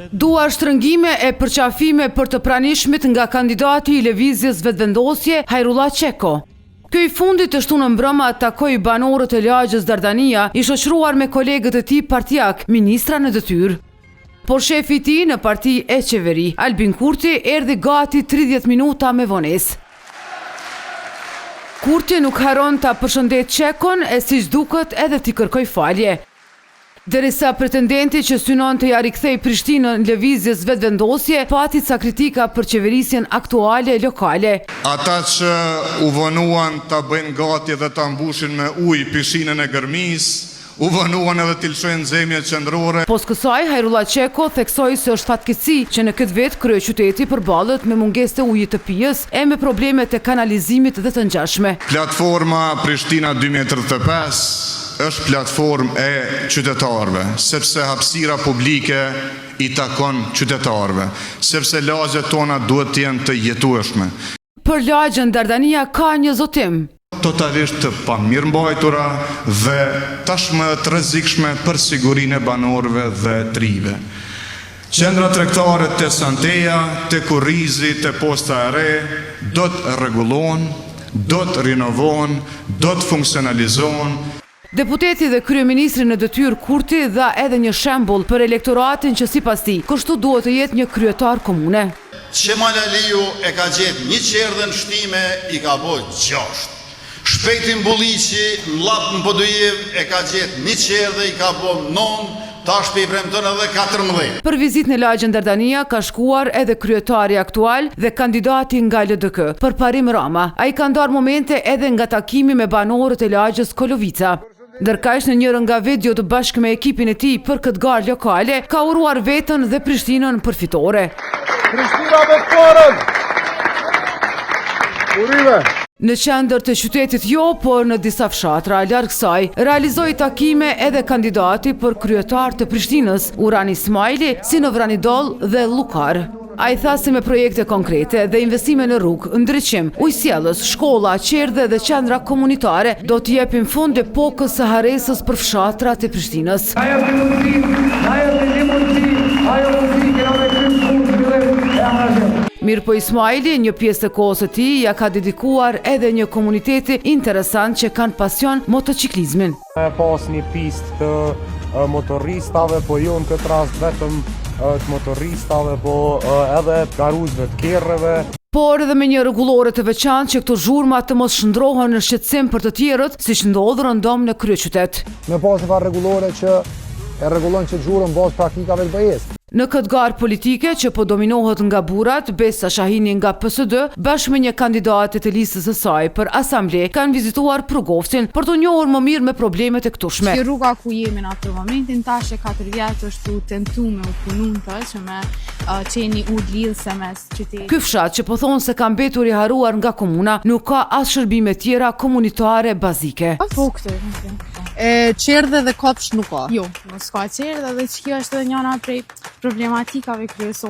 Duar shtrëngime e përqafime për të pranishmit nga kandidati i lëvizjes vetëvendosje Hajrullah Qeko. Ky i fundit të shtunë mbrëma takoi banorët e lagjës Dardania, i shoqëruar me kolegët e tij partijak, ministra në detyrë. Por shefi i tij në parti e qeveri, Albin Kurti, erdhi gati 30 minuta me vonesë. Kurti nuk haron ta përshëndet Qekon e siç duket edhe t'i kërkoi falje. Derisa pretendenti që synon të ja rikthej Prishtinën lëvizjes vetëvendosje, pati ca kritika për qeverisjen aktuale lokale. Ata që u vonuan ta bëjnë gati dhe ta mbushin me ujë pishinën e Gërmisë, u vonuan edhe të lëshojnë zemjet qendrore. Pos kësaj, Hajrullah Qeko theksoi se është fatkeqësi që në këtë vit kryeqyteti përballet me mungesë të ujit të pijës e me probleme të kanalizimit dhe të ngjashme. Platforma Prishtina 2035 është platformë e qytetarëve, sepse hapësira publike i takon qytetarëve, sepse lagjet tona duhet të jenë të jetueshme. Për lagjën Dardania ka një zotim. Totalisht të pamirëmbajtura dhe tashmë të rrezikshme për sigurinë e banorëve dhe trive. Qendra tregtare te Santeja, te Kurrizi, te Posta e Re do të rregullohen, do të rinovohen, do të funksionalizohen. Deputeti dhe kryeministri në detyrë Kurti dha edhe një shembull për elektoratin që sipas tij kështu duhet të jetë një kryetar komune. Qemal Aliu e ka gjetë një qerdhe në shtime, i ka bo 6. Shpejtin Bulliqi në Llap në Podujev e ka gjetë një qerdhe, i ka bo 9, tash pe i premton edhe 14. Për vizitën në lagjën Dardania ka shkuar edhe kryetari aktual dhe kandidati nga LDK, Përparim Rama. Ai ka ndarë momente edhe nga takimi me banorët e lagjës Kolovica. Ndërkaq në njërën nga video të bashkë me ekipin e tij për këtë garë lokale, ka uruar veten dhe Prishtinën për fitore. Prishtina me ftorën! Urive! Në qendër të qytetit jo, por në disa fshatra larg kësaj, realizoi takime edhe kandidati për kryetar të Prishtinës, Urani Ismaili, si në Vranidol dhe Llukar. Ai tha se me projekte konkrete dhe investime në rrugë, ndriçim, ujësjellës, shkolla, qerdhe dhe qendra komunitare do të jepin fund epokës së harresës për fshatrat e Prishtinës. Mirë po Ismaili, një pjesë të kohës së tij ja ka dedikuar edhe një komuniteti interesant që kanë pasion motociklizmin. Pas një pistë të motoristave, po jo në këtë rast vetëm të motoristave, po edhe garuzëve të kerreve. Por edhe me një rregullore të veçantë që këto zhurma të mos shndrohen në shqetësim për të tjerët, siç ndodh rëndom në kryeqytet. Me pas një rregullore që e rregullon që xhurën bazë praktikave të BE-s. Në këtë garë politike që po dominohet nga burrat, Besa Shahini nga PSD, bashkë me një kandidate të listës së saj për asamble, kanë vizituar Prugovcin për të njohur më mirë me problemet e këtushme. Që rruga ku jemi në atë momentin, tash e 4 vjet është u tentu me u pununtë që me qeni lidhse mes qytetit. Ky fshat që po thonë se ka mbetur i haruar nga komuna, nuk ka as shërbime tjera komunitare bazike. Po këtë, qerdhe dhe kopsh nuk ka. Jo, nuk ka qerdhe dhe që kjo është edhe njëra prej problematikave kryesore.